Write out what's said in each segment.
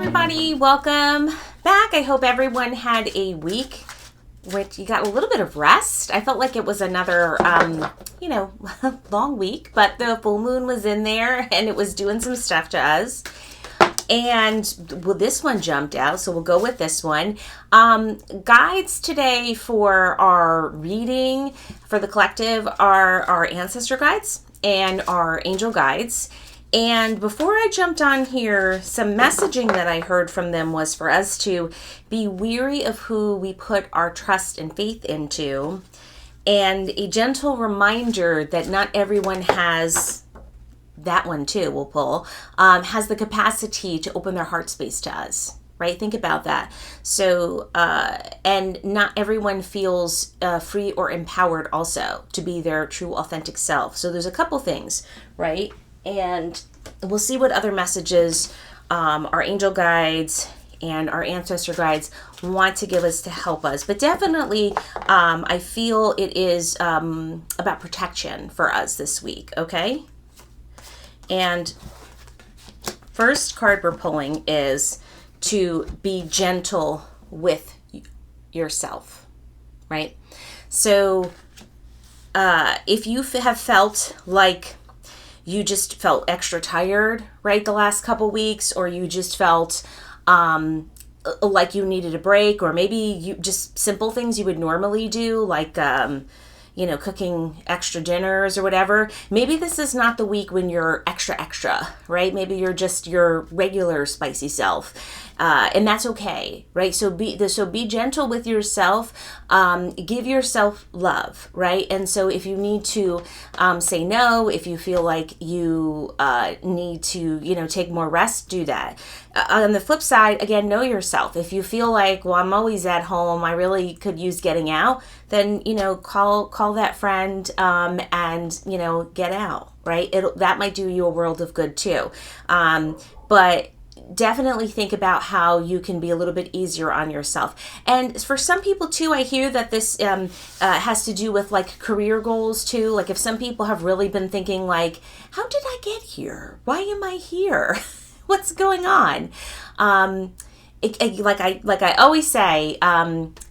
everybody, welcome back. I hope everyone had a week which you got a little bit of rest. I felt like it was another, long week, but the full moon was in there and it was doing some stuff to us. And well, this one jumped out, so we'll go with this one. Guides today for our reading for the collective are our ancestor guides and our angel guides. And before I jumped on here, some messaging that I heard from them was for us to be weary of who we put our trust and faith into, and a gentle reminder that not everyone has, that one too, we'll pull, has the capacity to open their heart space to us, right? Think about that. So, and not everyone feels free or empowered also to be their true authentic self. So there's a couple things, right? And we'll see what other messages our angel guides and our ancestor guides want to give us to help us. But definitely, I feel it is about protection for us this week, okay? And first card we're pulling is to be gentle with yourself, right? So if you have felt like you just felt extra tired, right, the last couple weeks, or you just felt like you needed a break, or maybe you just simple things you would normally do, like cooking extra dinners or whatever. Maybe this is not the week when you're extra, right? Maybe you're just your regular spicy self. And that's okay, right? So be gentle with yourself. Give yourself love, right? And so if you need to say no, if you feel like you need to, take more rest, do that. On the flip side, again, know yourself. If you feel like, well, I'm always at home, I really could use getting out, then, call that friend and, get out, right? That might do you a world of good too. But definitely think about how you can be a little bit easier on yourself. And for some people too, I hear that this has to do with like career goals too. Like if some people have really been thinking like, how did I get here? Why am I here? What's going on? Like I always say,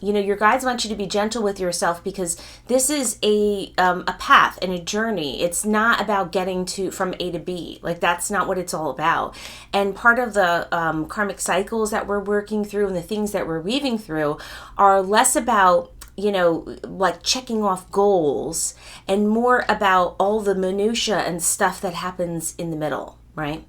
your guides want you to be gentle with yourself, because this is a path and a journey. It's not about getting from A to B. Like that's not what it's all about. And part of the karmic cycles that we're working through and the things that we're weaving through are less about like checking off goals and more about all the minutia and stuff that happens in the middle, right?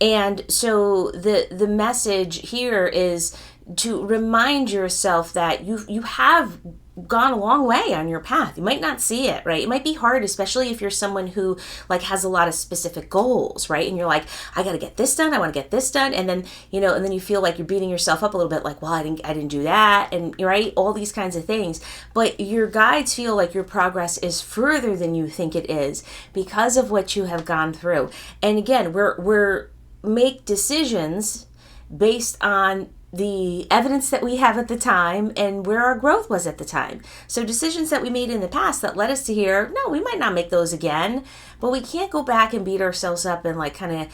And so the message here is to remind yourself that you have gone a long way on your path. You might not see it, right? It might be hard, especially if you're someone who like has a lot of specific goals, right? And you're like, I got to get this done. I want to get this done. And then, and then you feel like you're beating yourself up a little bit, like, well, I didn't do that. And right, all these kinds of things. But your guides feel like your progress is further than you think it is because of what you have gone through. And again, we're make decisions based on the evidence that we have at the time and where our growth was at the time. So decisions that we made in the past that led us to here, no, we might not make those again, but we can't go back and beat ourselves up and like kind of,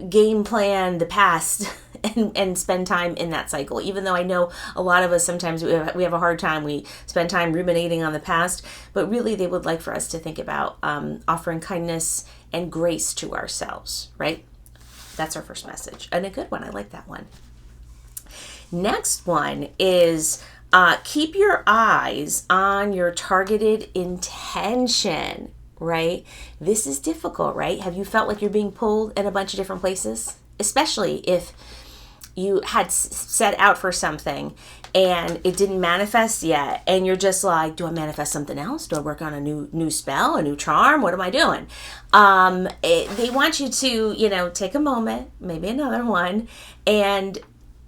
game plan the past and spend time in that cycle. Even though I know a lot of us, sometimes we have a hard time. We spend time ruminating on the past, but really they would like for us to think about offering kindness and grace to ourselves, right? That's our first message, and a good one. I like that one. Next one is keep your eyes on your targeted intention, right? This is difficult, right? Have you felt like you're being pulled in a bunch of different places? Especially if you had set out for something and it didn't manifest yet, and you're just like, do I manifest something else? Do I work on a new spell, a new charm? What am I doing? They want you to, take a moment, maybe another one, and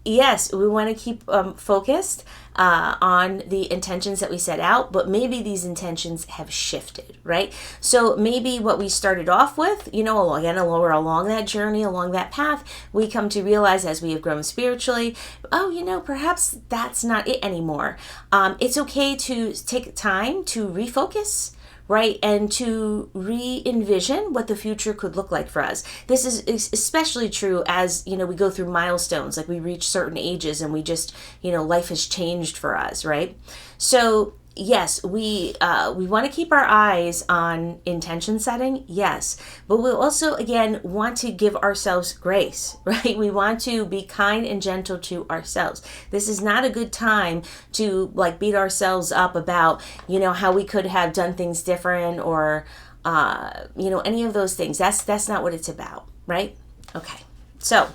yes, we want to keep focused on the intentions that we set out, but maybe these intentions have shifted, right? So maybe what we started off with, we're along that journey, along that path, we come to realize as we have grown spiritually, perhaps that's not it anymore. It's okay to take time to refocus, right? And to re-envision what the future could look like for us. This is especially true as, we go through milestones, like we reach certain ages and we just, life has changed for us, right? So yes, we want to keep our eyes on intention setting, yes, but we also, again, want to give ourselves grace, right? We want to be kind and gentle to ourselves. This is not a good time to beat ourselves up about, how we could have done things different or, any of those things. That's not what it's about, right? Okay, so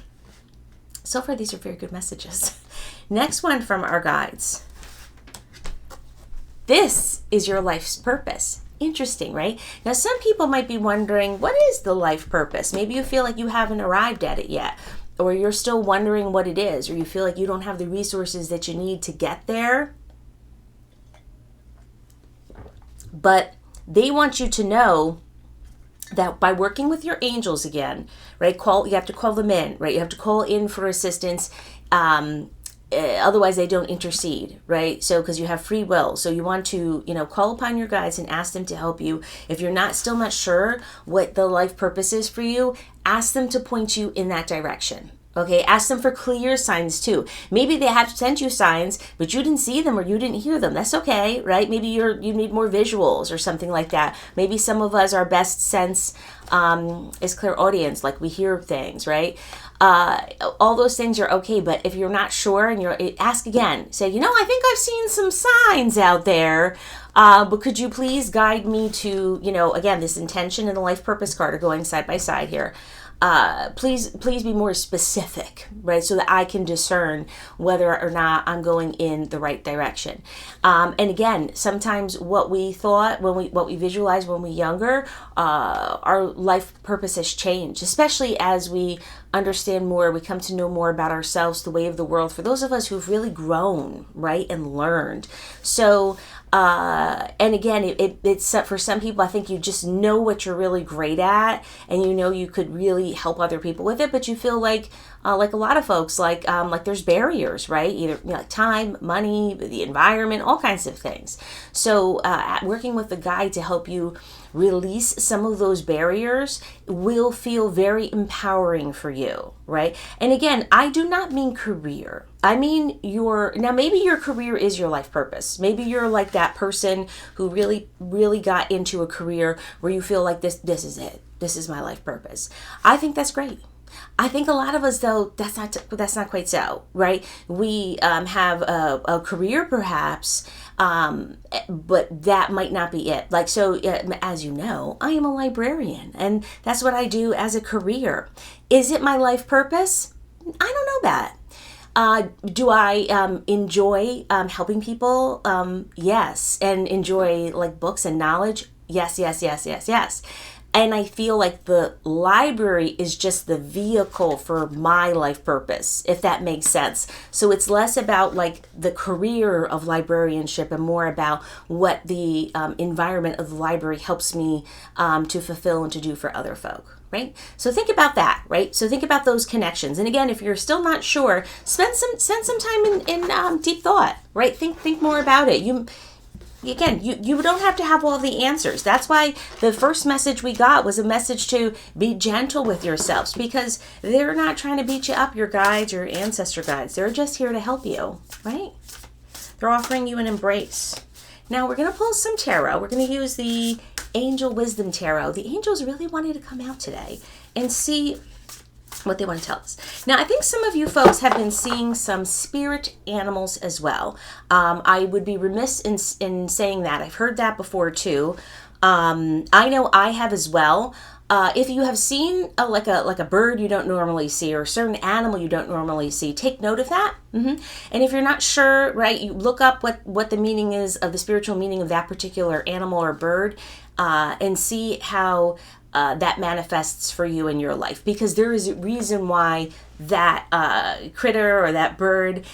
far these are very good messages. Next one from our guides. This is your life's purpose. Interesting, right? Now, some people might be wondering, what is the life purpose? Maybe you feel like you haven't arrived at it yet, or you're still wondering what it is, or you feel like you don't have the resources that you need to get there. But they want you to know that by working with your angels again, right? You have to call them in, right? You have to call in for assistance. Otherwise they don't intercede, right? So because you have free will, so you want to call upon your guides and ask them to help you. If you're still not sure what the life purpose is for you, ask them to point you in that direction. Okay, ask them for clear signs too. Maybe they have sent you signs, but you didn't see them or you didn't hear them. That's okay, right? Maybe you need more visuals or something like that. Maybe some of us, our best sense is clairaudience, like we hear things, right? All those things are okay, but if you're not sure and ask again. Say, I think I've seen some signs out there, but could you please guide me to, again, this intention and the life purpose card are going side by side here. Please be more specific, right? So that I can discern whether or not I'm going in the right direction. And again, sometimes what we thought, what we visualized when we were younger, our life purpose has changed, especially as we understand more, we come to know more about ourselves, the way of the world, for those of us who've really grown, right, and learned. So, and again, it's for some people, I think you just know what you're really great at, and you could really help other people with it, but you feel like a lot of folks, like there's barriers, right? Either like time, money, the environment, all kinds of things. So working with the guide to help you release some of those barriers will feel very empowering for you, right? And again, I do not mean career. I mean now maybe your career is your life purpose. Maybe you're like that person who really, really got into a career where you feel like this is it. This is my life purpose. I think that's great. I think a lot of us, though, that's not quite so, right? We have a career perhaps, but that might not be it. As you know, I am a librarian, and that's what I do as a career. Is it my life purpose? I don't know that. Do I enjoy helping people? Yes. And enjoy books and knowledge? Yes. And I feel like the library is just the vehicle for my life purpose, if that makes sense. So it's less about the career of librarianship and more about what the environment of the library helps me to fulfill and to do for other folk. Right? So think about that, right? So think about those connections. And again, if you're still not sure, spend some time in deep thought, right? Think more about it. You don't have to have all the answers. That's why the first message we got was a message to be gentle with yourselves, because they're not trying to beat you up, your guides, your ancestor guides. They're just here to help you, right? They're offering you an embrace. Now we're going to pull some tarot. We're going to use the Angel Wisdom Tarot. The angels really wanted to come out today and see what they want to tell us. Now, I think some of you folks have been seeing some spirit animals as well. I would be remiss in saying that. I've heard that before too. I know I have as well. If you have seen like a bird you don't normally see, or a certain animal you don't normally see, take note of that. And if you're not sure, right, you look up what the meaning is of the spiritual meaning of that particular animal or bird, and see how that manifests for you in your life, because there is a reason why that critter or that bird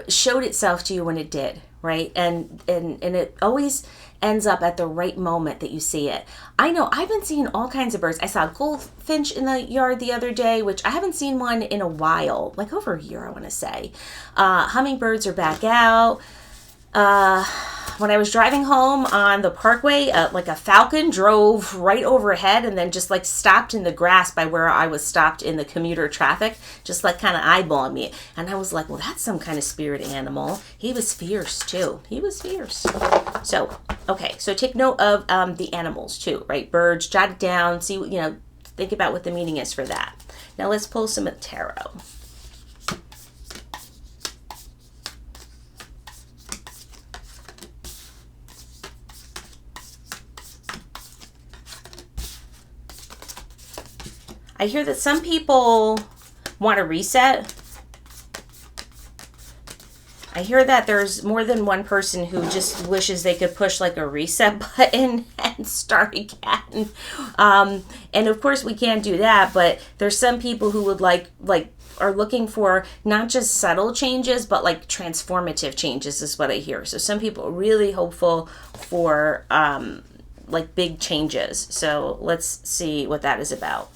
showed itself to you when it did, right? And it always ends up at the right moment that you see it. I know I've been seeing all kinds of birds. I saw a goldfinch in the yard the other day, which I haven't seen one in a while, like over a year, I want to say. Hummingbirds are back out. when I was driving home on the parkway, like a falcon drove right overhead and then just like stopped in the grass by where I was stopped in the commuter traffic, just like kind of eyeballing me. And I was like, well, that's some kind of spirit animal. He was fierce too. He was fierce. So, okay. So take note of the animals too, right? Birds, jot it down, see, think about what the meaning is for that. Now let's pull some tarot. I hear that some people want to reset. I hear that there's more than one person who just wishes they could push like a reset button and start again. And of course we can't do that, but there's some people who would are looking for not just subtle changes, but like transformative changes is what I hear. So some people are really hopeful for like big changes. So let's see what that is about.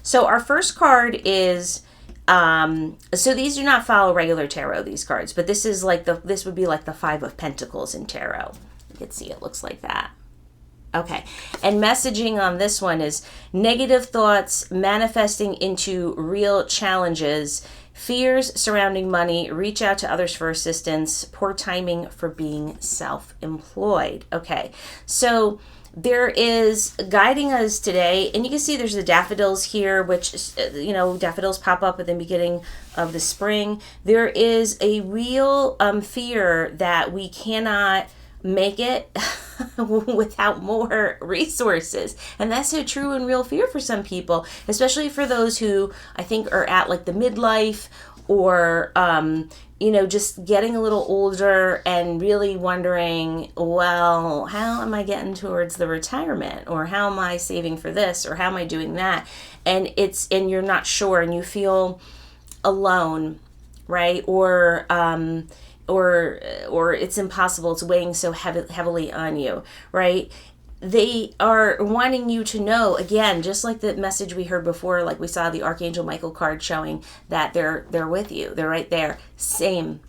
So our first card is, so these do not follow regular tarot, these cards, but this is like this would be like the Five of Pentacles in tarot. You can see it looks like that. Okay. And messaging on this one is negative thoughts manifesting into real challenges, fears surrounding money, reach out to others for assistance, poor timing for being self-employed. Okay. So there is guiding us today, and you can see there's the daffodils here, which, daffodils pop up at the beginning of the spring. There is a real fear that we cannot make it without more resources. And that's a true and real fear for some people, especially for those who I think are at like the midlife or, just getting a little older and really wondering, well, how am I getting towards the retirement? Or how am I saving for this? Or how am I doing that? And you're not sure and you feel alone, right? Or it's impossible. It's weighing so heavily on you, right? They are wanting you to know, again, just like the message we heard before, like we saw the Archangel Michael card showing that they're with you. They're right there. Same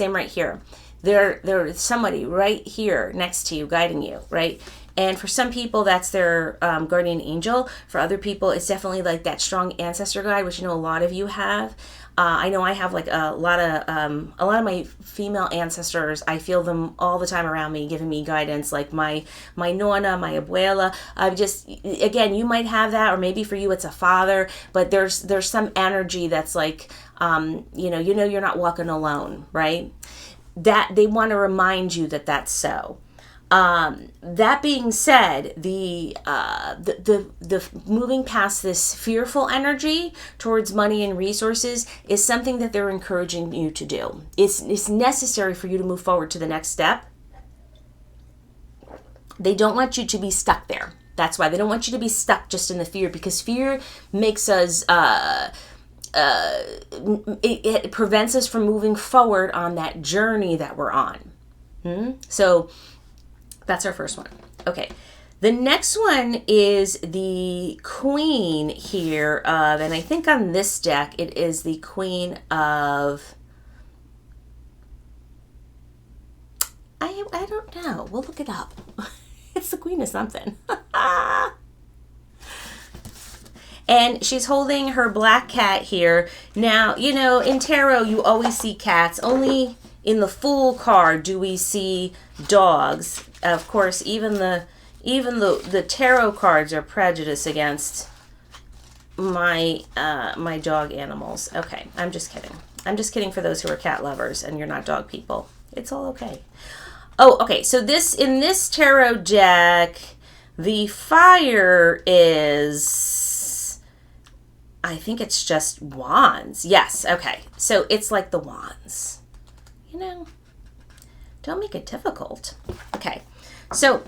right here. There's somebody right here next to you, guiding you, right? And for some people, that's their guardian angel. For other people, it's definitely like that strong ancestor guide, which a lot of you have. I know I have like a lot of my female ancestors. I feel them all the time around me, giving me guidance, like my nonna, my abuela. Again, you might have that, or maybe for you it's a father, but there's some energy that's like, you're not walking alone, right? That they want to remind you that that's so. That being said, the moving past this fearful energy towards money and resources is something that they're encouraging you to do. It's necessary for you to move forward to the next step. They don't want you to be stuck there. That's why they don't want you to be stuck just in the fear, because fear makes us it prevents us from moving forward on that journey that we're on. So that's our first one. Okay. The next one is the Queen here of, and I think on this deck, it is the Queen of, I don't know. We'll look it up. It's the Queen of something. And she's holding her black cat here. Now, in tarot, you always see cats. Only in the Fool card do we see dogs. Of course, even the tarot cards are prejudiced against my dog animals. Okay, I'm just kidding. I'm just kidding for those who are cat lovers and you're not dog people. It's all okay. Oh, okay. So in this tarot deck, the fire is, I think it's just wands. Yes. Okay. So it's like the wands. Don't make it difficult. Okay. So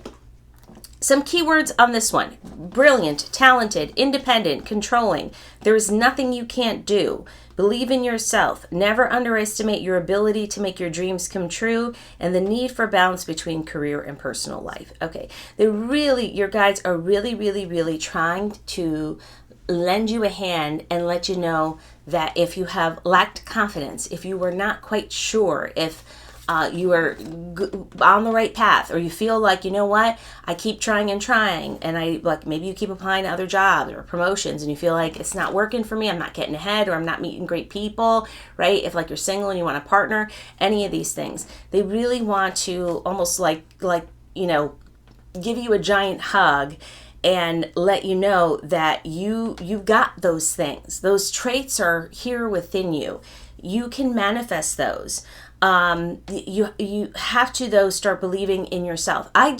some keywords on this one: brilliant, talented, independent, controlling. There is nothing you can't do. Believe in yourself. Never underestimate your ability to make your dreams come true, and the need for balance between career and personal life. Okay. Your guides are really, really, really trying to lend you a hand and let you know that if you have lacked confidence, if you were not quite sure, if you are on the right path, or you feel like, you know what, I keep trying and trying, and I like, maybe you keep applying to other jobs or promotions and you feel like it's not working for me, I'm not getting ahead, or I'm not meeting great people, right? If like you're single and you want a partner, any of these things, they really want to almost like give you a giant hug and let you know that you got those things. Those traits are here within you. You can manifest those. You have to, though, start believing in yourself. I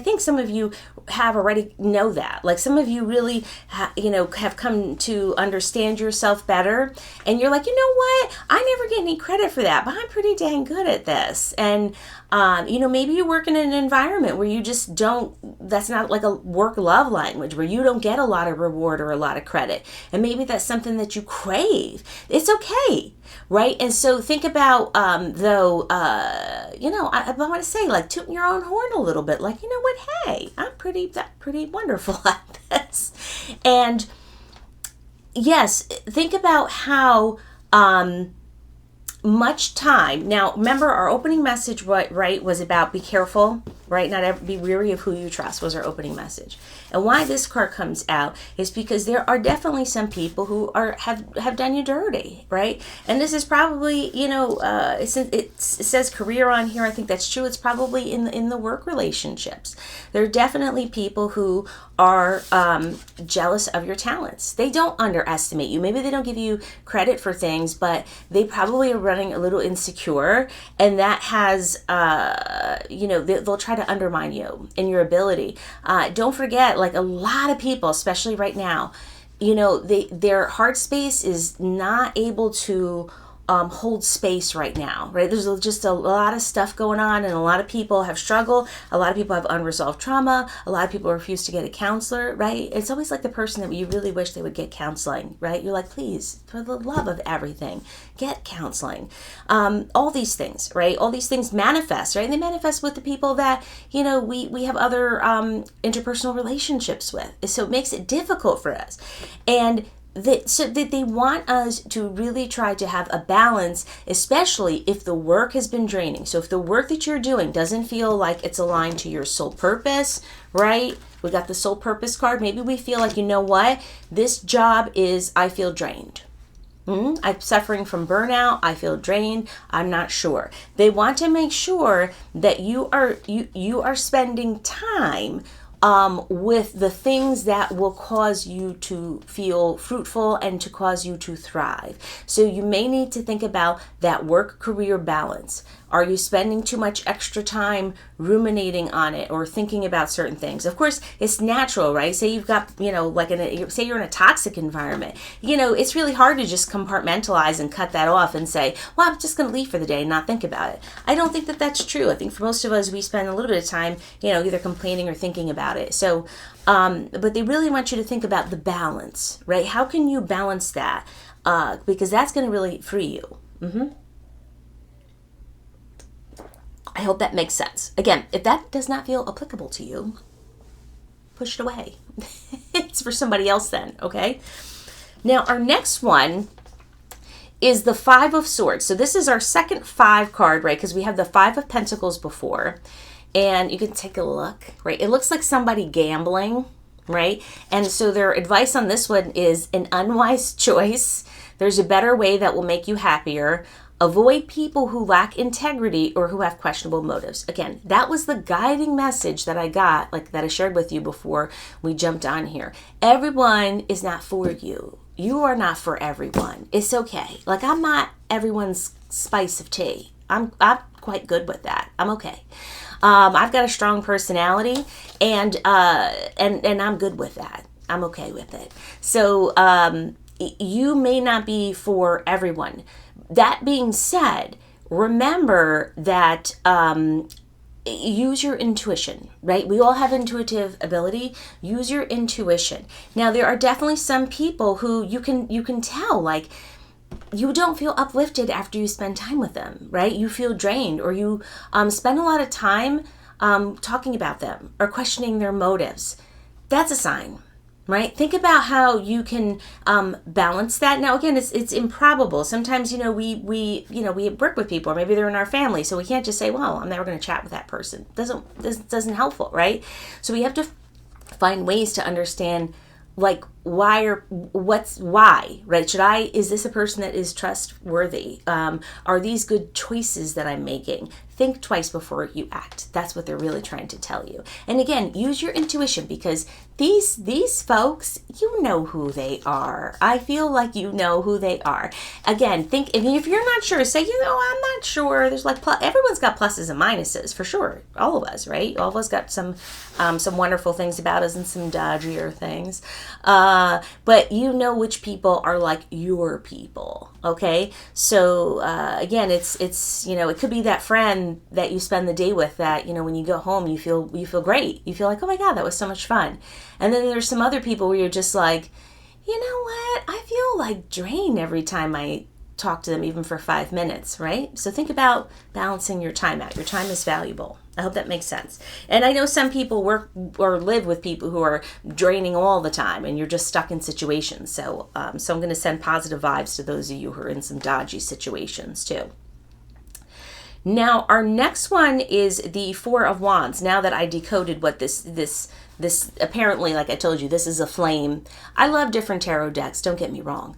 think some of you have already know that. Like some of you really, have come to understand yourself better. And you're like, you know what? I never get any credit for that, but I'm pretty dang good at this. And, maybe you work in an environment where you just don't, that's not like a work love language, where you don't get a lot of reward or a lot of credit. And maybe that's something that you crave. It's okay. Right? And so think about, I want to say, like, tooting your own horn a little bit. Like, you know what? Hey, I'm pretty wonderful at this. And yes, think about how much time. Now, remember, our opening message, right, was about be careful, right? Be weary of who you trust was our opening message. And why this card comes out is because there are definitely some people who have done you dirty, right? And this is probably, it says career on here. I think that's true. It's probably in the work relationships. There are definitely people who are jealous of your talents. They don't underestimate you. Maybe they don't give you credit for things, but they probably are running a little insecure, and that has, they'll try to undermine you and your ability. Don't forget, like a lot of people, especially right now, their heart space is not able to hold space right now, right? There's just a lot of stuff going on, and a lot of people have struggled. A lot of people have unresolved trauma. A lot of people refuse to get a counselor, right? It's always like the person that you really wish they would get counseling, right? You're like, please, for the love of everything, get counseling. All these things, right? All these things manifest, right? And they manifest with the people that, we have other interpersonal relationships with. So it makes it difficult for us. And so that they want us to really try to have a balance, especially if the work has been draining. So if the work that you're doing doesn't feel like it's aligned to your soul purpose, right? We got the soul purpose card. Maybe we feel like, you know what? This job I feel drained. I'm suffering from burnout. I feel drained. I'm not sure. They want to make sure that you are spending time with the things that will cause you to feel fruitful and to cause you to thrive. So you may need to think about that work-career balance. Are you spending too much extra time ruminating on it or thinking about certain things? Of course, it's natural, right? Say you've got, say you're in a toxic environment. It's really hard to just compartmentalize and cut that off and say, well, I'm just going to leave for the day and not think about it. I don't think that that's true. I think for most of us, we spend a little bit of time, either complaining or thinking about it. So, but they really want you to think about the balance, right? How can you balance that? Because that's going to really free you. I hope that makes sense. Again, if that does not feel applicable to you, push it away. It's for somebody else then, okay? Now, our next one is the Five of Swords. So this is our second 5 card, right? Because we have the 5 of Pentacles before. And you can take a look, right? It looks like somebody gambling, right? And so their advice on this one is an unwise choice. There's a better way that will make you happier. Avoid people who lack integrity or who have questionable motives. Again, that was the guiding message that I got, like that I shared with you before we jumped on here. Everyone is not for you. You are not for everyone. It's okay. Like, I'm not everyone's spice of tea. I'm quite good with that. I'm okay. I've got a strong personality, and I'm good with that. I'm okay with it. So you may not be for everyone. That being said, remember that use your intuition, right? We all have intuitive ability. Use your intuition. Now, there are definitely some people who you can tell, like, you don't feel uplifted after you spend time with them, right? You feel drained, or you spend a lot of time talking about them or questioning their motives. That's a sign. right? Think about how you can balance that. Now, again, it's improbable. Sometimes, we work with people, or maybe they're in our family, so we can't just say, well, I'm never going to chat with that person. Doesn't helpful, right? So we have to find ways to understand, like, why, right? Is this a person that is trustworthy? Are these good choices that I'm making? Think twice before you act. That's what they're really trying to tell you. And again, use your intuition, because these folks, you know who they are. I feel like you know who they are. Again, think, if you're not sure, say, I'm not sure. There's everyone's got pluses and minuses for sure. All of us, right? All of us got some wonderful things about us and some dodgier things. But you know which people are like your people. Okay. So, again, it's, it could be that friend that you spend the day with that, when you go home, you feel great. You feel like, oh my God, that was so much fun. And then there's some other people where you're just like, you know what? I feel like drained every time I talk to them, even for 5 minutes, right? So think about balancing your time out. Your time is valuable. I hope that makes sense. And I know some people work or live with people who are draining all the time, and you're just stuck in situations. So I'm going to send positive vibes to those of you who are in some dodgy situations too. Now, our next one is the Four of Wands. Now that I decoded what this apparently, like I told you, this is a flame. I love different tarot decks, don't get me wrong.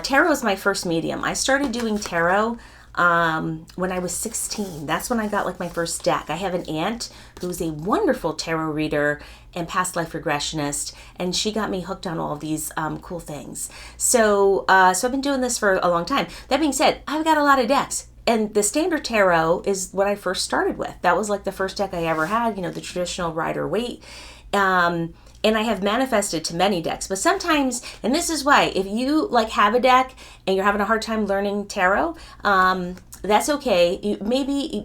Tarot is my first medium. I started doing tarot when I was 16. That's when I got my first deck. I have an aunt who's a wonderful tarot reader and past life regressionist, and she got me hooked on all of these cool things. So I've been doing this for a long time. That being said, I've got a lot of decks. And the standard tarot is what I first started with. That was the first deck I ever had, the traditional Rider-Waite. And I have manifested to many decks. But sometimes, and this is why, if you have a deck and you're having a hard time learning tarot, that's okay. Maybe,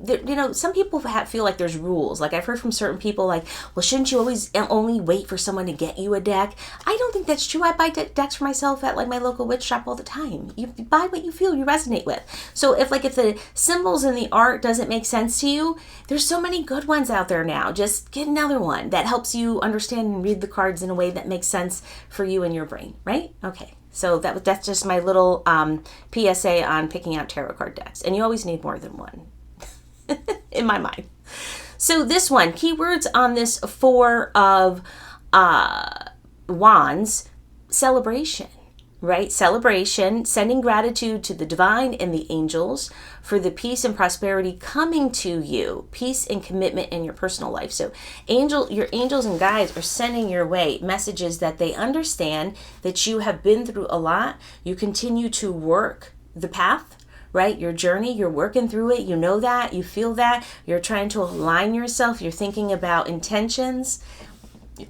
some people feel like there's rules. I've heard from certain people well, shouldn't you always only wait for someone to get you a deck? I don't think that's true. I buy decks for myself at my local witch shop all the time. You buy what you feel you resonate with. So if the symbols and the art doesn't make sense to you, there's so many good ones out there now. Just get another one that helps you understand and read the cards in a way that makes sense for you and your brain, right? Okay. So that's just my little PSA on picking out tarot card decks. And you always need more than one, in my mind. So this one, keywords on this Four of Wands, celebration, right? Celebration, sending gratitude to the divine and the angels for the peace and prosperity coming to you, peace and commitment in your personal life. So your angels and guides are sending your way messages that they understand that you have been through a lot. You continue to work the path, right? Your journey, you're working through it. You know that, you feel that, you're trying to align yourself. You're thinking about intentions,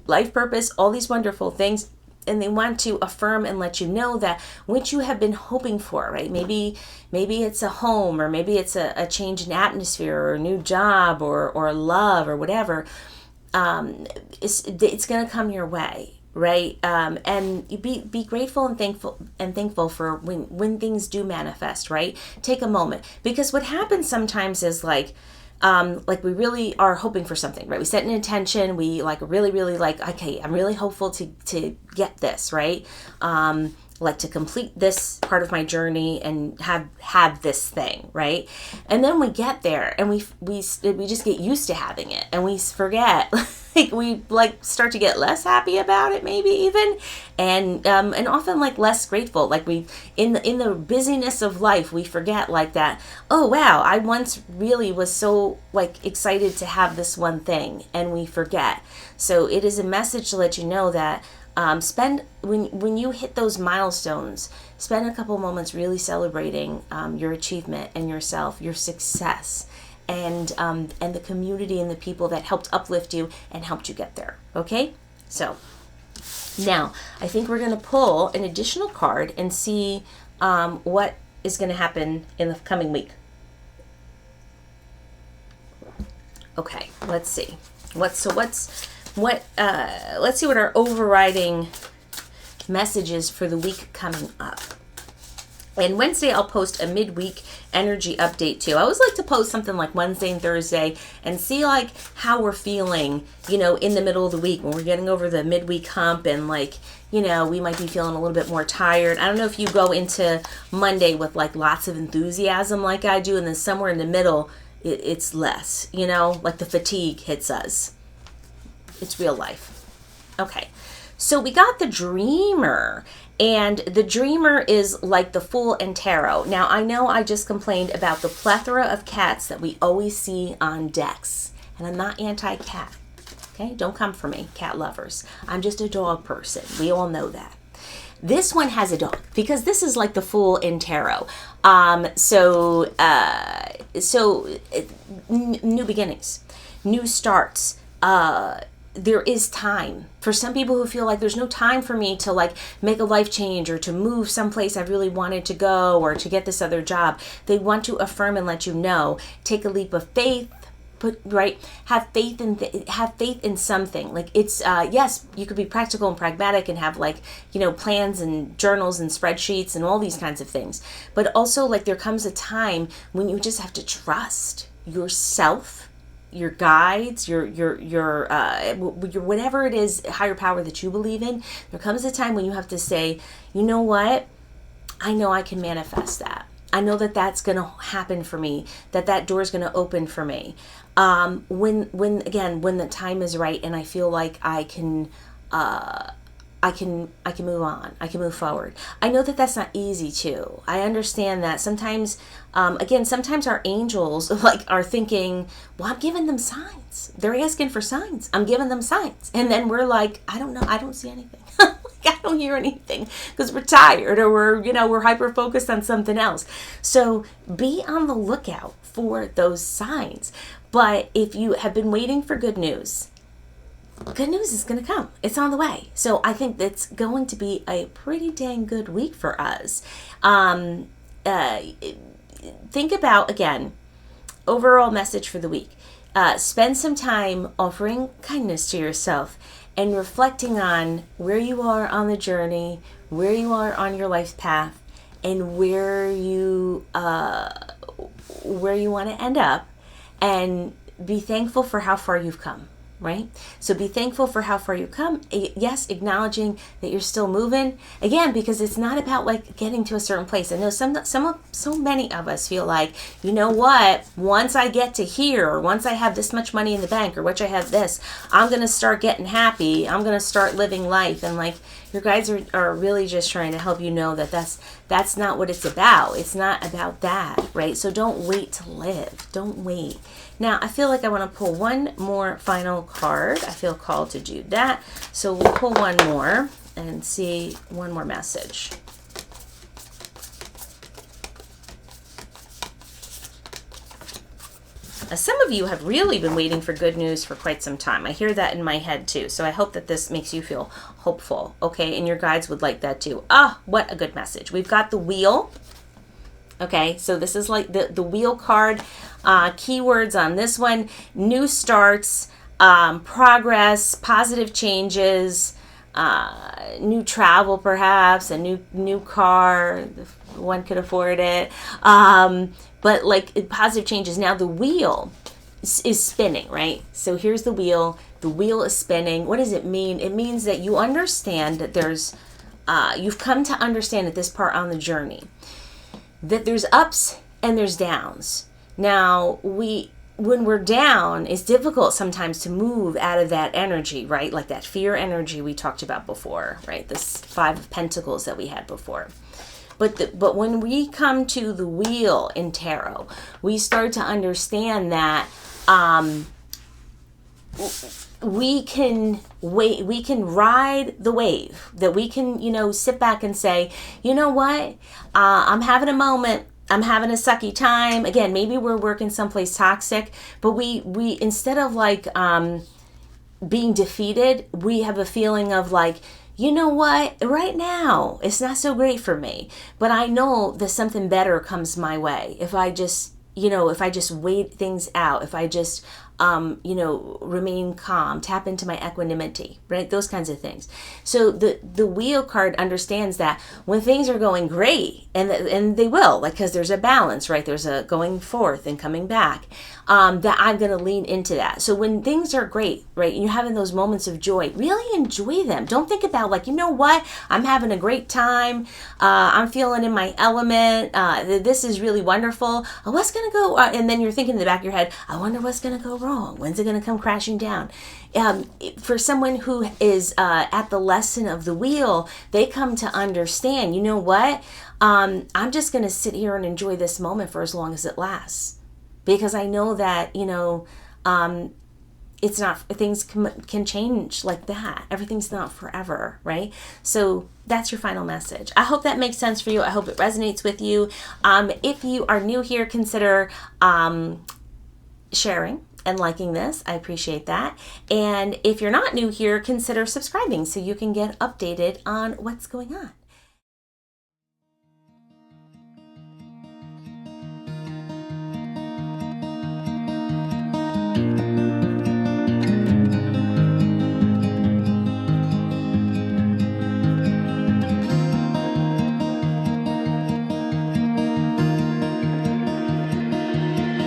life purpose, all these wonderful things. And they want to affirm and let you know that what you have been hoping for, right? Maybe it's a home, or maybe it's a change in atmosphere, or a new job, or love, or whatever. It's going to come your way, right? And you be grateful and thankful for when things do manifest, right? Take a moment, because what happens sometimes is we really are hoping for something, right? We set an intention. We really okay, I'm really hopeful to get this, right? To complete this part of my journey and have this thing, right? And then we get there and we just get used to having it, and we forget. We start to get less happy about it, maybe even, and often less grateful. We in the busyness of life, we forget that. Oh wow, I once really was so excited to have this one thing, and we forget. So it is a message to let you know that when you hit those milestones, spend a couple moments really celebrating your achievement and yourself, your success. And the community and the people that helped uplift you and helped you get there. Okay? So now I think we're going to pull an additional card and see what is going to happen in the coming week. Okay, let's see. Let's see what our overriding message is for the week coming up. And Wednesday, I'll post a midweek energy update too. I always like to post something like Wednesday and Thursday and see like how we're feeling, in the middle of the week when we're getting over the midweek hump and like, we might be feeling a little bit more tired. I don't know if you go into Monday with like lots of enthusiasm like I do, and then somewhere in the middle, it's less, like the fatigue hits us. It's real life. Okay. So we got the Dreamer, and the Dreamer is like the Fool and Tarot. Now, I know I just complained about the plethora of cats that we always see on decks, and I'm not anti-cat, okay? Don't come for me, cat lovers. I'm just a dog person. We all know that. This one has a dog because this is like the Fool in Tarot. New beginnings, new starts, there is time. For some people who feel like there's no time for me to like make a life change or to move someplace I really wanted to go or to get this other job, they want to affirm and let you know, take a leap of faith, have faith in something. Like it's, yes, you could be practical and pragmatic and have like, plans and journals and spreadsheets and all these kinds of things. But also like there comes a time when you just have to trust yourself, your guides, your whatever it is, higher power that you believe in. There comes a time when you have to say, you know what? I know I can manifest that. I know that that's going to happen for me, that door is going to open for me. When the time is right and I feel like I can move on. I can move forward. I know that that's not easy too. I understand that sometimes, sometimes our angels are thinking, well, I'm giving them signs. They're asking for signs. I'm giving them signs. And then we're like, I don't know. I don't see anything. I don't hear anything because we're tired or we're hyper focused on something else. So be on the lookout for those signs. But if you have been waiting for good news is going to come. It's on the way. So I think that's going to be a pretty dang good week for us. Think about, again, overall message for the week. Spend some time offering kindness to yourself and reflecting on where you are on the journey, where you are on your life path, and where you want to end up, and be thankful for how far you've come. Right? So be thankful for how far you come. Yes, acknowledging that you're still moving. Again, because it's not about like getting to a certain place. I know so many of us feel like, you know what, once I get to here, or once I have this much money in the bank, or once I have this, I'm going to start getting happy. I'm going to start living life. And like your guides are really just trying to help you know that that's not what it's about. It's not about that, right? So don't wait to live. Don't wait. Now, I feel like I want to pull one more final card. I feel called to do that. So we'll pull one more and see one more message. Some of you have really been waiting for good news for quite some time. I hear that in my head too. So I hope that this makes you feel hopeful, okay? And your guides would like that too. What a good message. We've got the Wheel. Okay, so this is like the Wheel card. Keywords on this one: new starts, progress, positive changes, new travel perhaps, a new car, if one could afford it. But like positive changes. Now the wheel is spinning, right? So here's the wheel. The wheel is spinning. What does it mean? It means that you understand that you've come to understand at this part on the journey that there's ups and there's downs. Now, when we're down, it's difficult sometimes to move out of that energy, right? Like that fear energy we talked about before, right? This 5 of Pentacles that we had before. But when we come to the Wheel in Tarot, we start to understand that we can ride the wave, that we can, sit back and say, you know what, I'm having a moment, I'm having a sucky time. Again, maybe we're working someplace toxic, but we instead of like being defeated, we have a feeling of like, you know what, right now it's not so great for me, but I know that something better comes my way if I just wait things out, if I just remain calm, tap into my equanimity, right? Those kinds of things. So the wheel card understands that when things are going great, and they will, like, because there's a balance, right? There's a going forth and coming back, that I'm going to lean into that. So when things are great, right, you're having those moments of joy, really enjoy them. Don't think about like, you know what, I'm having a great time. I'm feeling in my element. This is really wonderful. What's going to go, and then you're thinking in the back of your head, I wonder what's going to go wrong. When's it going to come crashing down? For someone who is at the lesson of the wheel, they come to understand, you know what, I'm just going to sit here and enjoy this moment for as long as it lasts. Because I know that, it's not, things can change like that. Everything's not forever, right? So that's your final message. I hope that makes sense for you. I hope it resonates with you. If you are new here, consider sharing and liking this. I appreciate that. And if you're not new here, consider subscribing so you can get updated on what's going on.